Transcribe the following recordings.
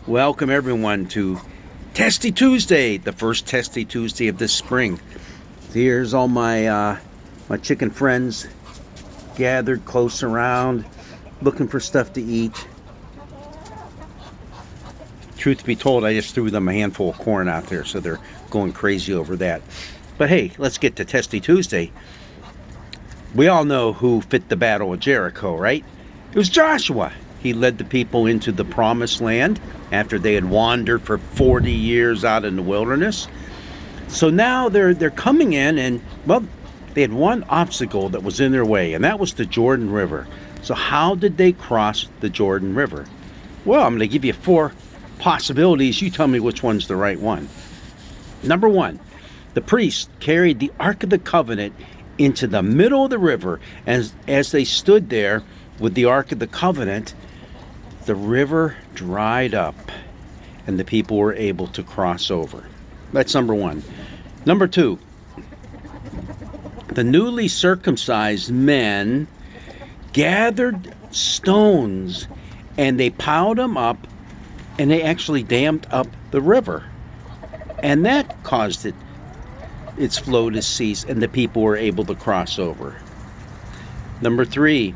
Welcome everyone to Testy Tuesday, the first Testy Tuesday of this spring. Here's all my chicken friends gathered close around, looking for stuff to eat. Truth be told, I just threw them a handful of corn out there, so they're going crazy over that. But hey, let's get to Testy Tuesday. We all know who fit the battle of Jericho, right? It was Joshua. He led the people into the promised land after they had wandered for 40 years out in the wilderness. So now they're coming in, and well, they had one obstacle that was in their way, and that was the Jordan River. So how did they cross the Jordan River? Well, I'm going to give you 4 possibilities. You tell me which one's the right one. Number 1, the priest carried the Ark of the Covenant into the middle of the river, and as they stood there with the Ark of the Covenant, the river dried up and the people were able to cross over. That's number 1. Number 2, the newly circumcised men gathered stones and they piled them up and they actually dammed up the river. And that caused its flow to cease and the people were able to cross over. Number 3,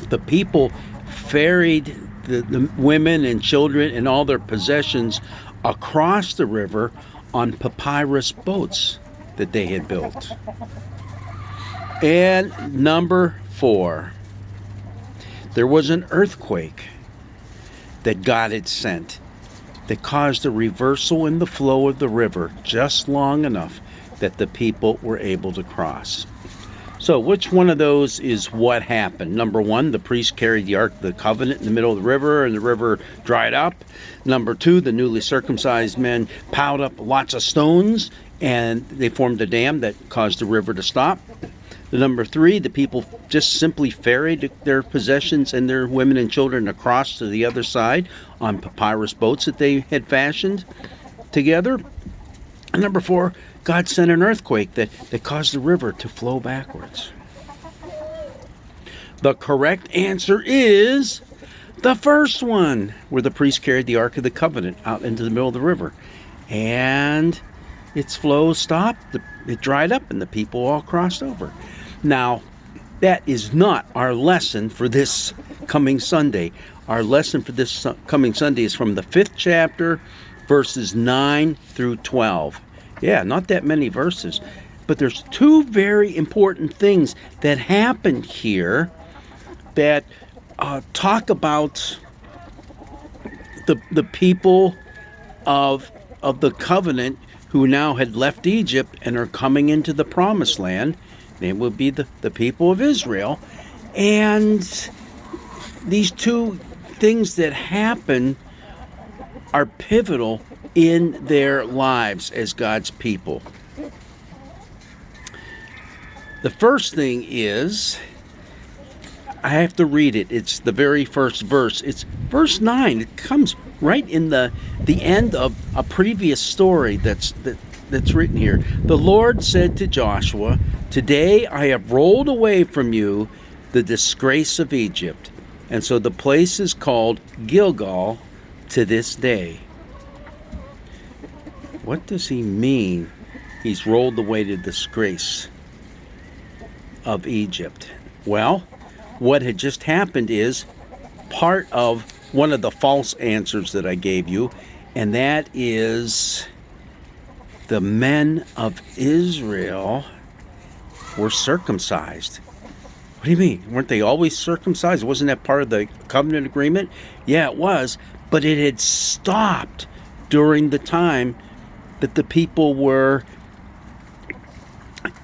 the people ferried the women and children and all their possessions across the river on papyrus boats that they had built. And number 4, there was an earthquake that God had sent that caused a reversal in the flow of the river just long enough that the people were able to cross. So which one of those is what happened? Number 1, the priest carried the Ark of the Covenant in the middle of the river and the river dried up. Number 2, the newly circumcised men piled up lots of stones and they formed a dam that caused the river to stop. Number 3, the people just simply ferried their possessions and their women and children across to the other side on papyrus boats that they had fashioned together. And number 4, God sent an earthquake that caused the river to flow backwards. The correct answer is the first one, where the priest carried the Ark of the Covenant out into the middle of the river. And its flow stopped, it dried up, and the people all crossed over. Now, that is not our lesson for this coming Sunday. Our lesson for this coming Sunday is from the 5th chapter, verses 9 through 12. Yeah, not that many verses. But there's 2 very important things that happen here that talk about the people of the covenant who now had left Egypt and are coming into the promised land. They would be the people of Israel. And these 2 things that happen are pivotal in their lives as God's people. The first thing is, I have to read it. It's the very first verse. It's verse 9. It comes right in the end of a previous story that's written here. The Lord said to Joshua, "Today I have rolled away from you the disgrace of Egypt." And so the place is called Gilgal to this day. What does he mean? He's rolled away the disgrace of Egypt. Well, what had just happened is part of one of the false answers that I gave you, and that is the men of Israel were circumcised. What do you mean? Weren't they always circumcised? Wasn't that part of the covenant agreement? Yeah, it was, but it had stopped during the time that the people were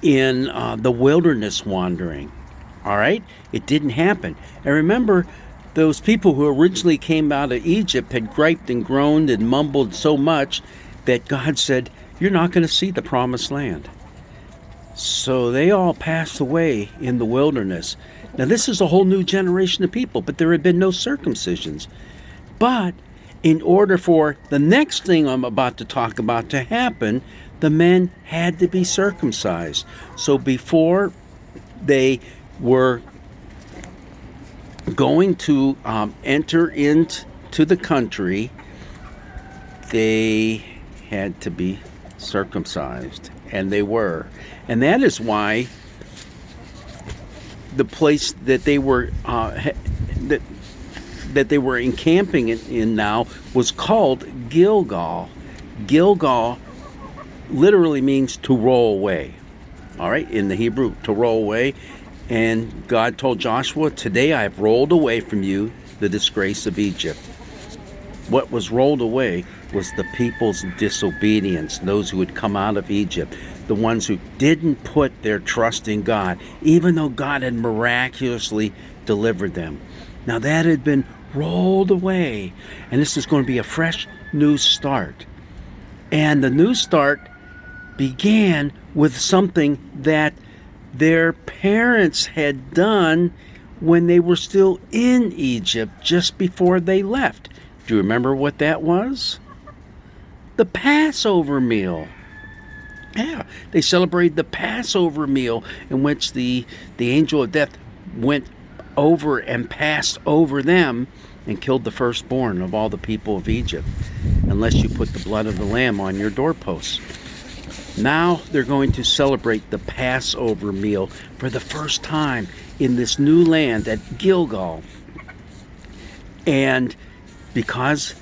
in the wilderness wandering. All right? It didn't happen. And remember, those people who originally came out of Egypt had griped and groaned and mumbled so much that God said, "You're not going to see the promised land." So they all passed away in the wilderness. Now this is a whole new generation of people, but there had been no circumcisions. But in order for the next thing I'm about to talk about to happen, the men had to be circumcised. So before they were going to enter into to the country, they had to be circumcised, and they were. And that is why the place that they were that they were encamping in now was called Gilgal. Gilgal literally means to roll away. All right, in the Hebrew, to roll away. And God told Joshua, today I have rolled away from you the disgrace of Egypt. What was rolled away was the people's disobedience, those who had come out of Egypt, the ones who didn't put their trust in God, even though God had miraculously delivered them. Now that had been rolled away, and this is going to be a fresh new start. And the new start began with something that their parents had done when they were still in Egypt, just before they left. Do you remember what that was? The Passover meal. Yeah, they celebrated the Passover meal, in which the angel of death went over and passed over them and killed the firstborn of all the people of Egypt, unless you put the blood of the lamb on your doorposts. Now they're going to celebrate the Passover meal for the first time in this new land at Gilgal. And because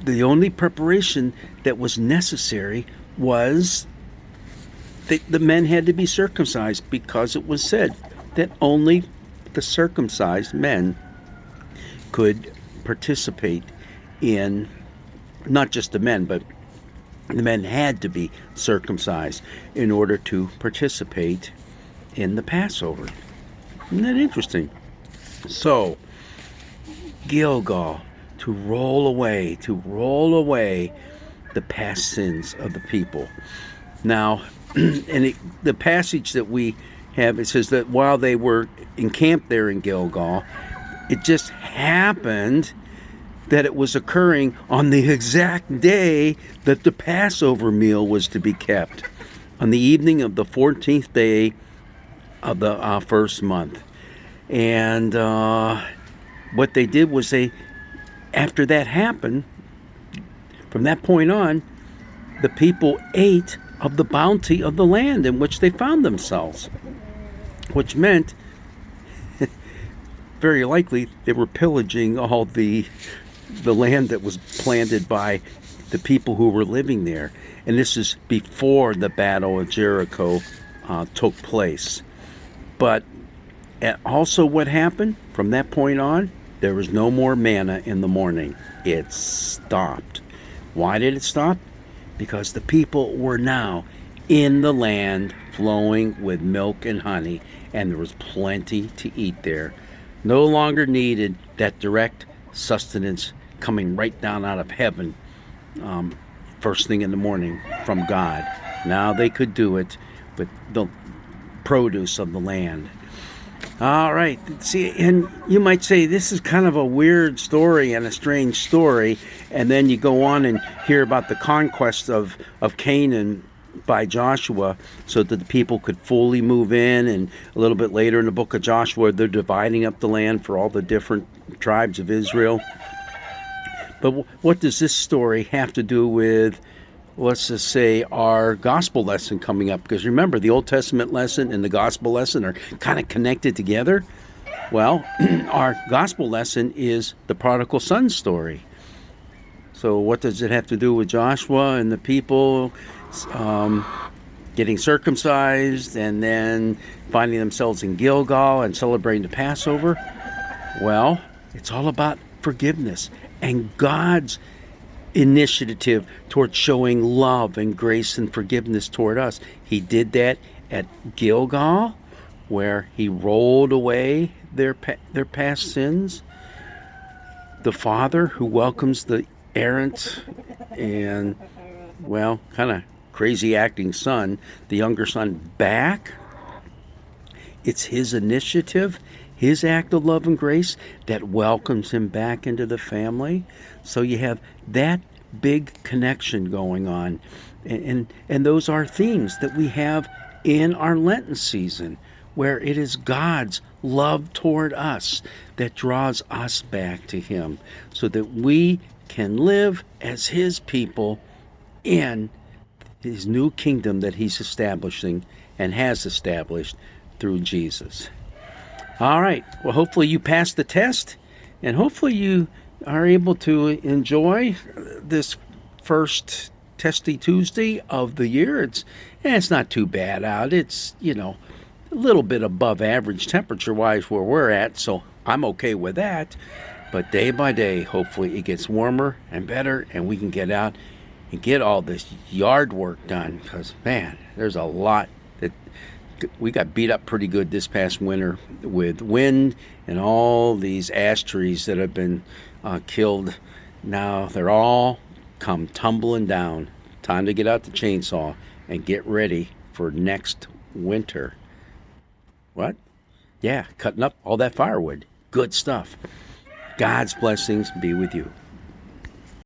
the only preparation that was necessary was the men had to be circumcised, because it was said that only the circumcised men could participate in, not just the men, but the men had to be circumcised in order to participate in the Passover. Isn't that interesting? So, Gilgal, to roll away the past sins of the people. Now, the passage that we have, it says that while they were encamped there in Gilgal, it just happened that it was occurring on the exact day that the Passover meal was to be kept, on the evening of the 14th day of the first month. And what they did was after that happened, from that point on, the people ate of the bounty of the land in which they found themselves, which meant very likely they were pillaging all the land that was planted by the people who were living there. And this is before the Battle of Jericho took place. But also what happened from that point on, there was no more manna in the morning. It stopped. Why did it stop? Because the people were now in the land flowing with milk and honey, and there was plenty to eat there. No longer needed that direct sustenance coming right down out of heaven first thing in the morning from God. Now they could do it with the produce of the land. All right. See, and you might say this is kind of a weird story and a strange story, and then you go on and hear about the conquest of Canaan by Joshua so that the people could fully move in, and a little bit later in the book of Joshua, they're dividing up the land for all the different tribes of Israel. But what does this story have to do with, let's just say, our gospel lesson coming up? Because remember, the Old Testament lesson and the gospel lesson are kind of connected together. Well, our gospel lesson is the prodigal son story. So what does it have to do with Joshua and the people getting circumcised and then finding themselves in Gilgal and celebrating the Passover? Well, it's all about forgiveness and God's initiative towards showing love and grace and forgiveness toward us. He did that at Gilgal, where he rolled away their past sins. The father who welcomes the errant and, well, kind of crazy acting son, the younger son, back. It's his initiative, his act of love and grace that welcomes him back into the family. So you have that big connection going on. And those are themes that we have in our Lenten season. where it is God's love toward us that draws us back to Him, so that we can live as His people in His new kingdom that He's establishing and has established through Jesus. All right. Well, hopefully you passed the test, and hopefully you are able to enjoy this first Testy Tuesday of the year. It's not too bad out. It's, a little bit above average temperature-wise where we're at, so I'm okay with that. But day by day, hopefully it gets warmer and better, and we can get out and get all this yard work done, because, man, there's a lot that we got beat up pretty good this past winter with wind and all these ash trees that have been killed. Now they're all come tumbling down. Time to get out the chainsaw and get ready for next winter. What? Yeah, cutting up all that firewood. Good stuff. God's blessings be with you.